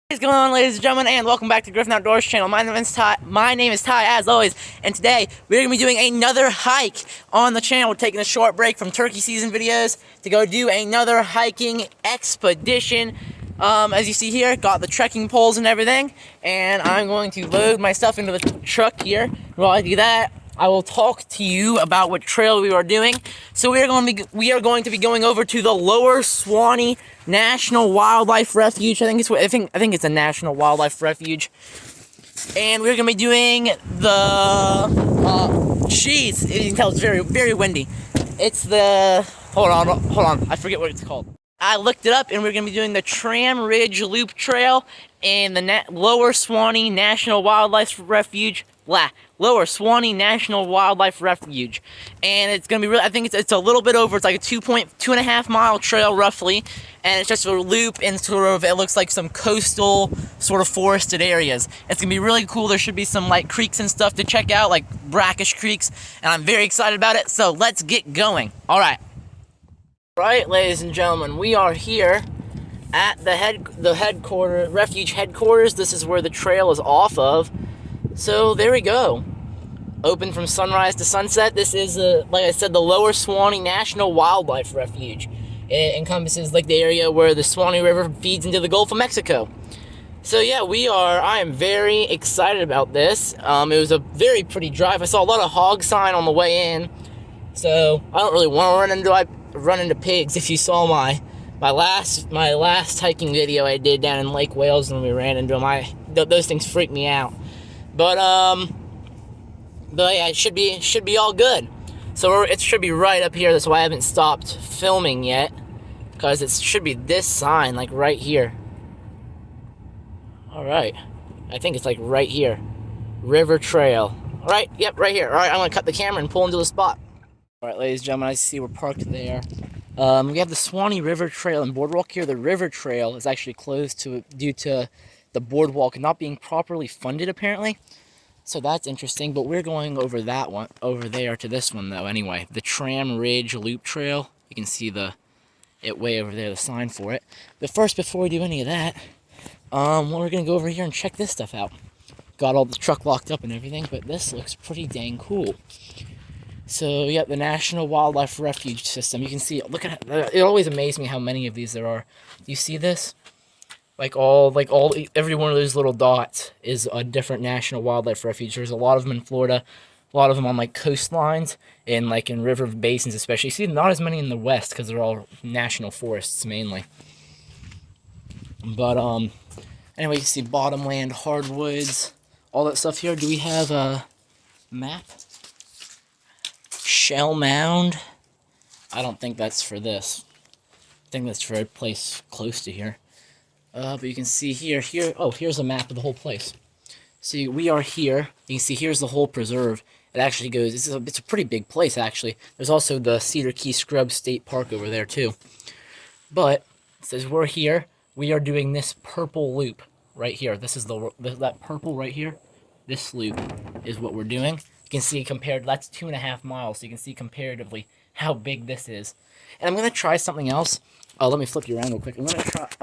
What's going on, ladies and gentlemen, and welcome back to Griffin Outdoors channel. My name is Ty. As always, and today we're gonna be doing another hike on the channel. We're taking a short break from turkey season videos to go do another hiking expedition. As you see here, got the trekking poles and everything, and I'm going to load my stuff into the truck here. While I do that, I will talk to you about what trail we are doing. So we are going to be going over to the Lower Suwannee National Wildlife Refuge. I think it's a National Wildlife Refuge, and we're going to be doing the jeez, you can tell it's very windy. It's the hold on, I forget what it's called. I looked it up, and we're going to be doing the Tram Ridge Loop Trail in the Lower Suwannee National Wildlife Refuge. Lower Suwannee National Wildlife Refuge, and it's gonna be really. I think it's a little bit over. It's like a 2.5 mile trail roughly, and it's just a loop in sort of. It looks like some coastal sort of forested areas. It's gonna be really cool. There should be some like creeks and stuff to check out, like brackish creeks, and I'm very excited about it. So let's get going. All right, ladies and gentlemen, we are here at the refuge headquarters. This is where the trail is off of. So there we go. Open from sunrise to sunset. This is, like I said, the Lower Suwannee National Wildlife Refuge. It encompasses like the area where the Suwannee River feeds into the Gulf of Mexico. So yeah, I am very excited about this. It was a very pretty drive. I saw a lot of hog sign on the way in. So I don't really want to run into pigs. If you saw my last hiking video I did down in Lake Wales when we ran into them, those things freaked me out. But yeah, it should be all good. So it should be right up here. That's why I haven't stopped filming yet, because it should be this sign, like right here. All right, I think it's like right here, River Trail. All right, yep, right here. All right, I'm gonna cut the camera and pull into the spot. All right, ladies and gentlemen, I see we're parked there. We have the Suwannee River Trail and boardwalk here. The River Trail is actually closed due to the boardwalk not being properly funded, apparently. So that's interesting, but we're going over that one, over there to this one though anyway. The Tram Ridge Loop Trail. You can see it way over there, the sign for it. But first, before we do any of that, we're gonna go over here and check this stuff out. Got all the truck locked up and everything, but this looks pretty dang cool. So yeah, the National Wildlife Refuge System. You can see, look at it. Always amazes me how many of these there are. Do you see this? Every one of those little dots is a different National Wildlife Refuge. There's a lot of them in Florida, a lot of them on like coastlines and like in river basins especially. You see not as many in the west because they're all national forests mainly. But anyway, you see bottomland, hardwoods, all that stuff here. Do we have a map? Shell Mound. I don't think that's for this. I think that's for a place close to here. But you can see here's a map of the whole place. See, we are here. You can see here's the whole preserve. It actually goes, it's a pretty big place, actually. There's also the Cedar Key Scrub State Park over there, too. But, it says we're here. We are doing this purple loop right here. This is that purple right here. This loop is what we're doing. You can see that's 2.5 miles, so you can see comparatively how big this is. And I'm going to try something else. Let me flip you around real quick. I'm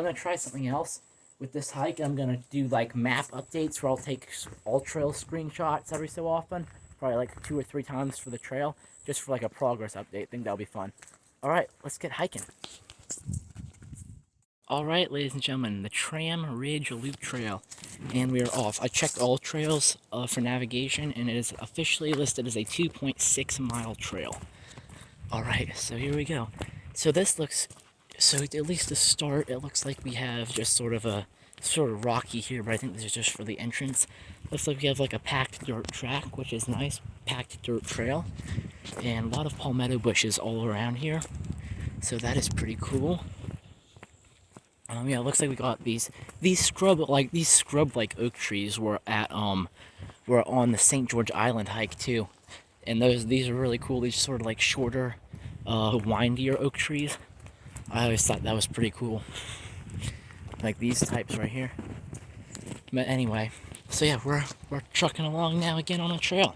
gonna try something else with this hike. I'm gonna do like map updates where I'll take all trail screenshots every so often, probably like 2 or 3 times for the trail, just for like a progress update. I think that'll be fun. All right, let's get hiking. All right, ladies and gentlemen, the Tram Ridge Loop Trail, and we are off. I checked all trails for navigation, and it is officially listed as a 2.6 mile trail. All right, so here we go. So this looks. So at least to start, it looks like we have just sort of rocky here, but I think this is just for the entrance. Looks like we have like a packed dirt track, which is nice, packed dirt trail, and a lot of palmetto bushes all around here. So that is pretty cool. Yeah, it looks like we got these scrub like oak trees were on the St. George Island hike too, and these are really cool. These sort of like shorter, windier oak trees. I always thought that was pretty cool. Like these types right here. But anyway, so yeah, we're trucking along now again on a trail.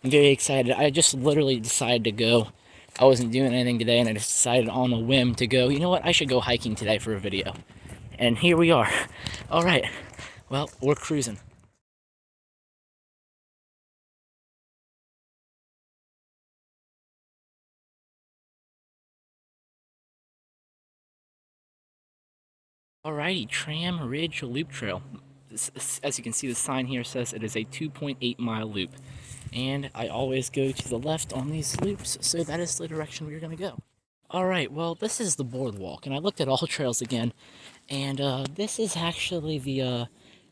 I'm very excited. I just literally decided to go. I wasn't doing anything today, and I just decided on a whim to go, you know what, I should go hiking today for a video. And here we are. All right, well, we're cruising. Alrighty, Tram Ridge Loop Trail. As you can see, the sign here says it is a 2.8-mile loop. And I always go to the left on these loops, so that is the direction we're going to go. Alright, well, this is the boardwalk, and I looked at all trails again, and this is actually the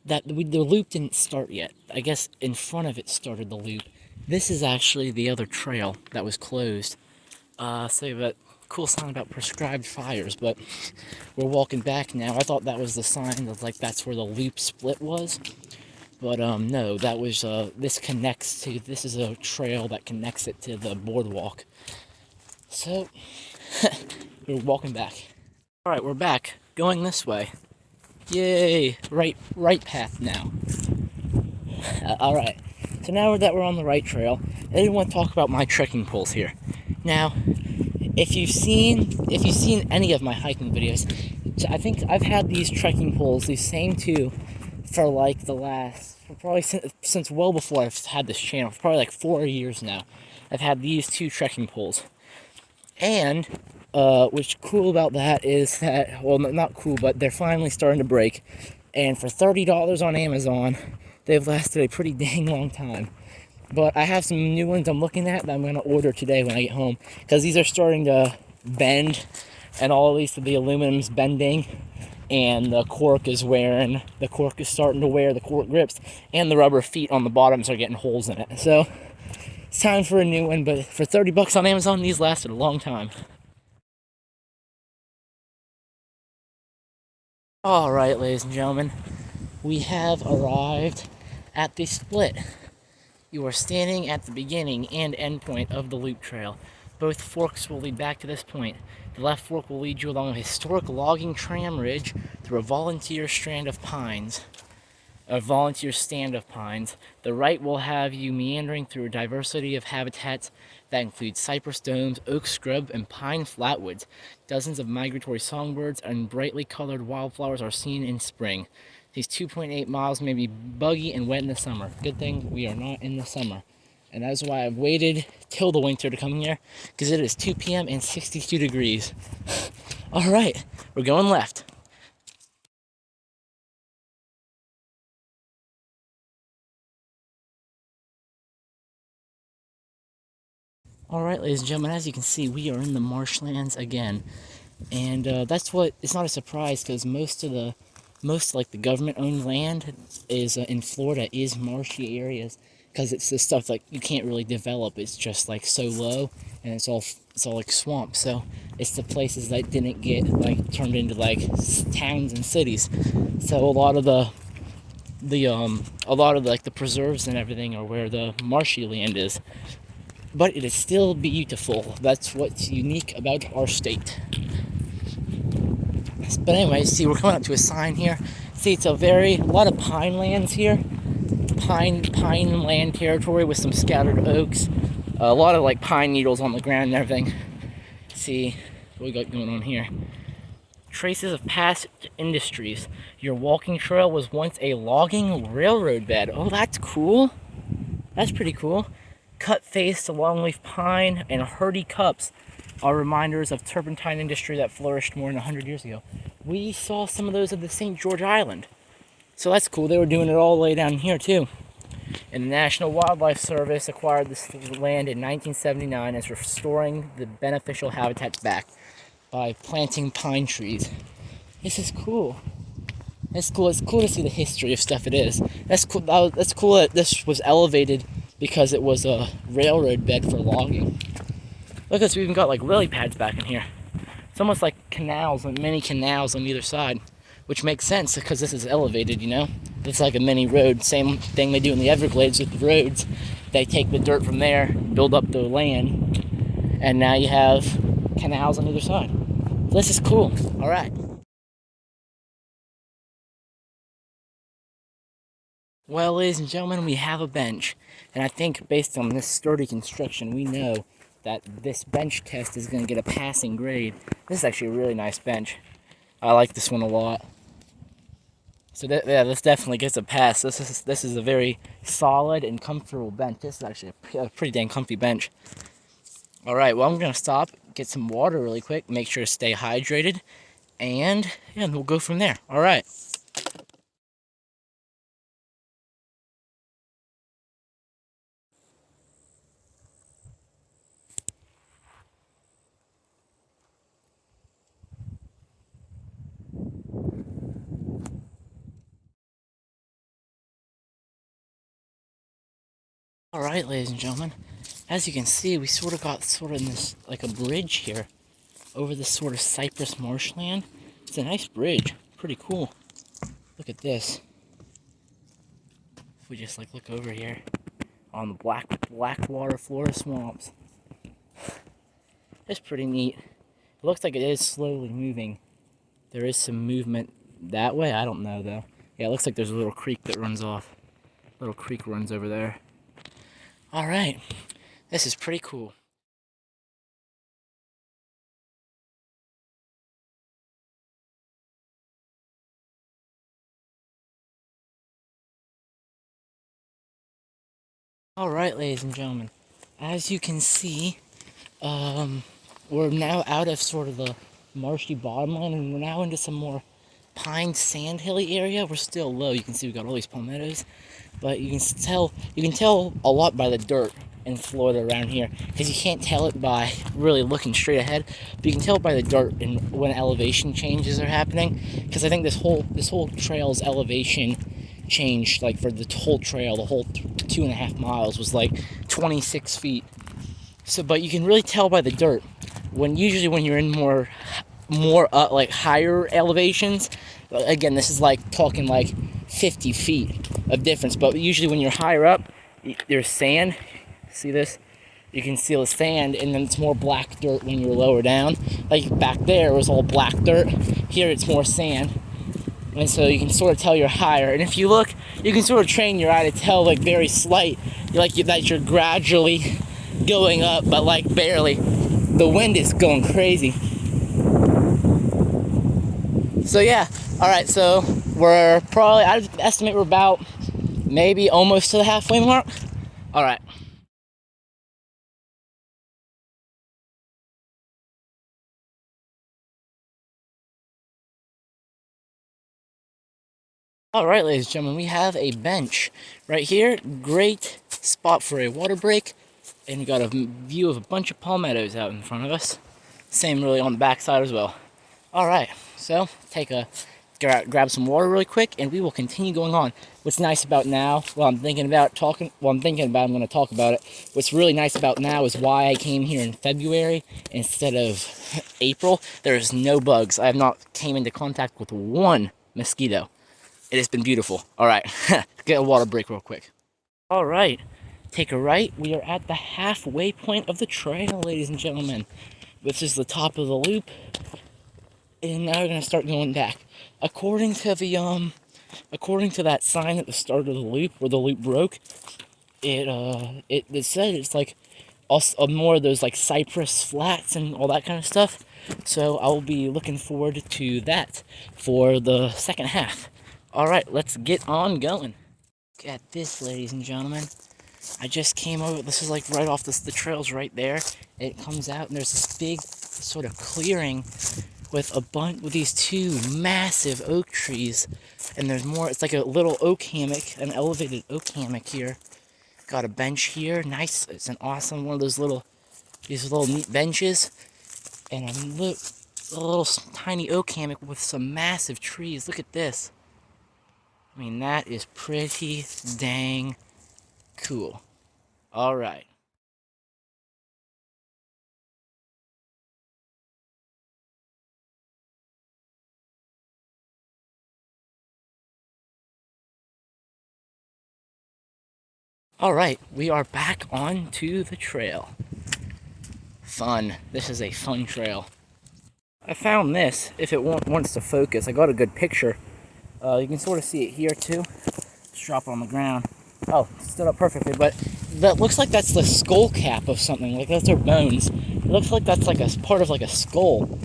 loop didn't start yet. I guess in front of it started the loop. This is actually the other trail that was closed. So that cool sign about prescribed fires, but we're walking back now. I thought that was the sign of like that's where the loop split was, but no, that was this is a trail that connects it to the boardwalk. So we're walking back. All right, we're back going this way. Yay! Right path now. All right. So now that we're on the right trail, I didn't want to talk about my trekking poles here. Now, if you've seen any of my hiking videos, I think I've had these trekking poles, these same two, for like probably since well before I've had this channel, for probably like 4 years now. I've had these two trekking poles. And what's cool about that is that, well, not cool, but they're finally starting to break. And for $30 on Amazon, they've lasted a pretty dang long time. But I have some new ones I'm looking at that I'm going to order today when I get home, because these are starting to bend, and all these, the aluminum's bending, and the cork is starting to wear the cork grips, and the rubber feet on the bottoms are getting holes in it. So it's time for a new one, but for 30 bucks on Amazon, these lasted a long time. All right, ladies and gentlemen, we have arrived at the split. You are standing at the beginning and end point of the loop trail. Both forks will lead back to this point. The left fork will lead you along a historic logging tram ridge through a volunteer stand of pines. The right will have you meandering through a diversity of habitats that include cypress domes, oak scrub, and pine flatwoods. Dozens of migratory songbirds and brightly colored wildflowers are seen in spring. These 2.8 miles may be buggy and wet in the summer. Good thing we are not in the summer. And that's why I've waited till the winter to come here, because it is 2 p.m. and 62 degrees. All right, we're going left. All right, ladies and gentlemen, as you can see, we are in the marshlands again. And it's not a surprise, because most like the government-owned land is in Florida is marshy areas, because it's the stuff like you can't really develop. It's just like so low, and it's all like swamp. So it's the places that didn't get like turned into like towns and cities. So a lot of like the preserves and everything are where the marshy land is. But it is still beautiful. That's what's unique about our state. But anyway, see, we're coming up to a sign here. See, it's a lot of pine lands here. Pine land territory with some scattered oaks. A lot of like pine needles on the ground and everything. See what we got going on here. Traces of past industries. Your walking trail was once a logging railroad bed. Oh, that's cool. That's pretty cool. Cut-faced longleaf pine and hardy cups are reminders of turpentine industry that flourished more than 100 years ago. We saw some of those at the St. George Island. So that's cool. They were doing it all the way down here too. And the National Wildlife Service acquired this land in 1979 and is restoring the beneficial habitats back by planting pine trees. This is cool. It's cool. It's cool to see the history of stuff it is. That's cool. That's cool that this was elevated because it was a railroad bed for logging. Look at this, we even got like lily pads back in here. It's almost like canals, and many canals on either side, which makes sense because this is elevated, you know? It's like a mini road, same thing they do in the Everglades with the roads. They take the dirt from there, build up the land, and now you have canals on either side. So this is cool. All right. Well, ladies and gentlemen, we have a bench, and I think based on this sturdy construction, we know that this bench test is going to get a passing grade. This is actually a really nice bench. I like this one a lot. So yeah, this definitely gets a pass. This is a very solid and comfortable bench. This is actually a pretty dang comfy bench. All right, well, I'm gonna stop, get some water really quick, make sure to stay hydrated, and yeah, we'll go from there. All right. All right, ladies and gentlemen, as you can see, we sort of got in this, like a bridge here, over this sort of cypress marshland. It's a nice bridge, pretty cool. Look at this. If we just like look over here on the blackwater Florida swamps. It's pretty neat. It looks like it is slowly moving. There is some movement that way. I don't know though. Yeah, it looks like there's a little creek that runs off. Little creek runs over there. All right, this is pretty cool. All right, ladies and gentlemen, as you can see, we're now out of sort of the marshy bottomland, and we're now into some more pine sandhilly area. We're still low. You can see we've got all these palmettos, but you can tell a lot by the dirt in Florida around here, because you can't tell it by really looking straight ahead, but you can tell it by the dirt and when elevation changes are happening. Because I think this whole trail's elevation changed, like for the whole trail, the whole 2.5 miles was like 26 feet. So, but you can really tell by the dirt when you're in more like higher elevations. Again, this is like talking like 50 feet of difference, but usually when you're higher up, there's sand. See this? You can see the sand, and then it's more black dirt when you're lower down. Like back there, it was all black dirt. Here, it's more sand. And so you can sort of tell you're higher. And if you look, you can sort of train your eye to tell, like, very slight, that you're gradually going up, but like barely. The wind is going crazy. So yeah, all right, so we're probably, I estimate we're about maybe almost to the halfway mark. All right. All right, ladies and gentlemen, we have a bench right here. Great spot for a water break. And we got a view of a bunch of palmettos out in front of us. Same really on the back side as well. All right, so grab some water really quick, and we will continue going on. What's nice about now, I'm going to talk about it. What's really nice about now is why I came here in February instead of April. There's no bugs. I have not came into contact with one mosquito. It has been beautiful. All right, get a water break real quick. All right, take a right. We are at the halfway point of the trail, ladies and gentlemen. This is the top of the loop, and now we're gonna start going back. According to that sign at the start of the loop where the loop broke, it said it's like also more of those like cypress flats and all that kind of stuff. So I'll be looking forward to that for the second half. All right, let's get on going. Look at this, ladies and gentlemen. I just came over. This is like right off the trail's right there. It comes out, and there's this big sort of clearing with these two massive oak trees, and there's more. It's like a little oak hammock, an elevated oak hammock here. Got a bench here. Nice. It's an awesome one of these little neat benches, and a little tiny oak hammock with some massive trees. Look at this. I mean, that is pretty dang cool. All right. All right, we are back onto the trail. Fun. This is a fun trail. I found this, if it wants to focus. I got a good picture. You can sort of see it here too. Just drop it on the ground. Oh, stood up perfectly, but that looks like that's the skull cap of something. Like that's their bones. It looks like that's like a part of like a skull.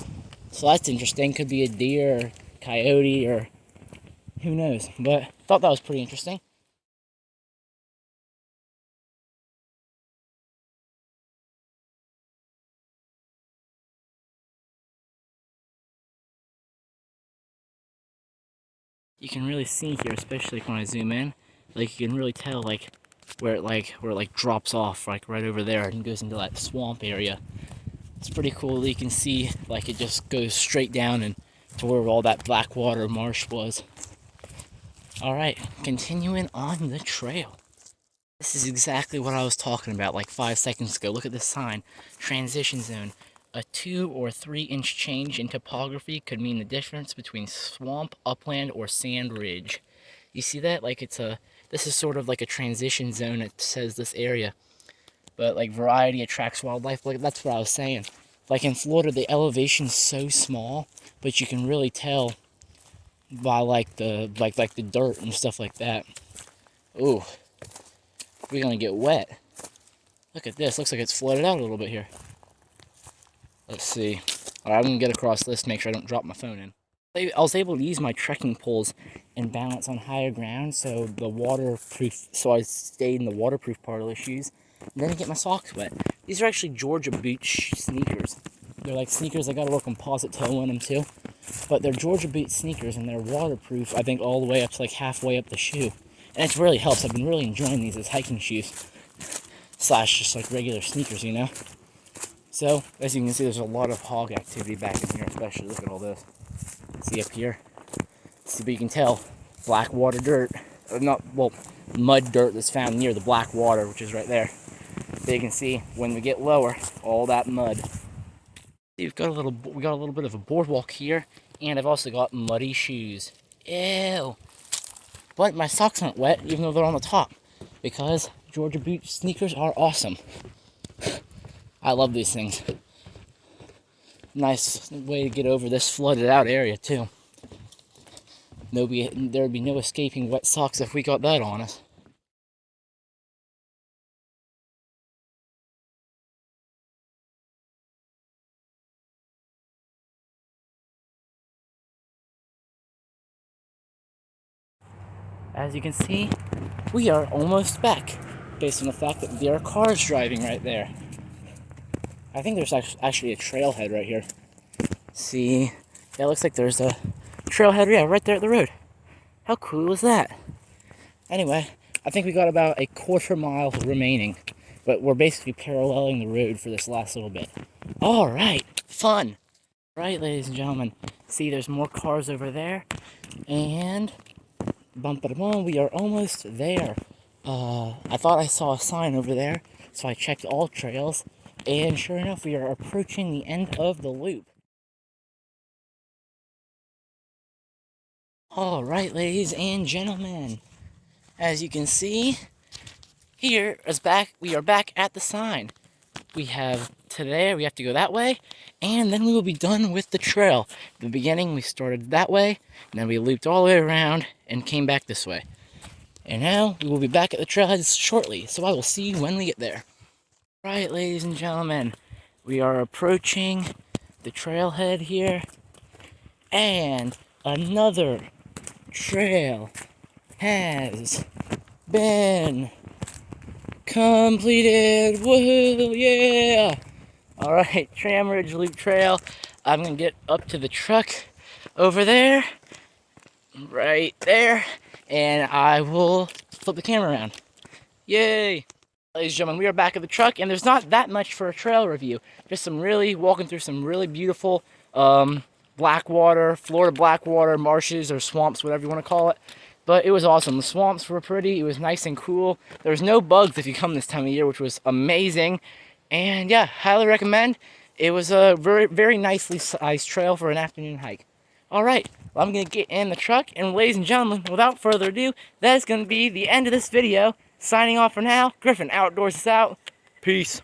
So that's interesting. Could be a deer, or coyote, or who knows? But thought that was pretty interesting. You can really see here, especially when I zoom in, like you can really tell like where it drops off like right over there and goes into that swamp area. It's pretty cool. You can see like it just goes straight down and to where all that blackwater marsh was. All right, continuing on the trail. This is exactly what I was talking about like 5 seconds ago. Look at this sign, transition zone. A 2 or 3 inch change in topography could mean the difference between swamp, upland, or sand ridge. You see that? Like this is sort of like a transition zone. It says this area, but like variety attracts wildlife. Like that's what I was saying. Like in Florida, the elevation's so small, but you can really tell by like the dirt and stuff like that. Ooh, we're gonna get wet. Look at this. Looks like it's flooded out a little bit here. Let's see. All right, I'm gonna get across this to make sure I don't drop my phone in. I was able to use my trekking poles and balance on higher ground, so I stayed in the waterproof part of the shoes. And then I get my socks wet. These are actually Georgia boot sneakers. They're like sneakers. I got a little composite toe in them too, but they're Georgia boot sneakers and they're waterproof. I think all the way up to like halfway up the shoe, and it really helps. I've been really enjoying these as hiking shoes slash just like regular sneakers, you know. So as you can see, there's a lot of hog activity back in here, especially. Look at all this. See up here? See, but you can tell blackwater dirt, mud dirt that's found near the blackwater, which is right there. But you can see when we get lower, all that mud. We got a little bit of a boardwalk here, and I've also got muddy shoes. Ew! But my socks aren't wet, even though they're on the top, because Georgia boot sneakers are awesome. I love these things. Nice way to get over this flooded out area too. There would be no escaping wet socks if we got that on us. As you can see, we are almost back, based on the fact that there are cars driving right there. I think there's actually a trailhead right here. See, yeah, it looks like there's a trailhead, right there at the road. How cool is that? Anyway, I think we got about a quarter mile remaining, but we're basically paralleling the road for this last little bit. All right, fun. Right, ladies and gentlemen, see there's more cars over there, and bum-ba-da-bum, we are almost there. I thought I saw a sign over there, so I checked all trails, and sure enough, we are approaching the end of the loop. All right, ladies and gentlemen, as you can see, we are back at the sign. We have to go that way, and then we will be done with the trail. In the beginning, we started that way, and then we looped all the way around and came back this way. And now we will be back at the trailhead shortly, so I will see you when we get there. Right, ladies and gentlemen, we are approaching the trailhead here, and another trail has been completed. Woohoo, yeah! Alright, Tram Ridge Loop Trail. I'm gonna get up to the truck over there, right there, and I will flip the camera around. Yay! Ladies and gentlemen, we are back at the truck, and there's not that much for a trail review. Just walking through some really beautiful blackwater, Florida blackwater marshes or swamps, whatever you want to call it. But it was awesome. The swamps were pretty. It was nice and cool. There was no bugs if you come this time of year, which was amazing. And yeah, highly recommend. It was a very, very nicely sized trail for an afternoon hike. All right, well, I'm going to get in the truck. And ladies and gentlemen, without further ado, that is going to be the end of this video. Signing off for now. Griffin Outdoors is out. Peace.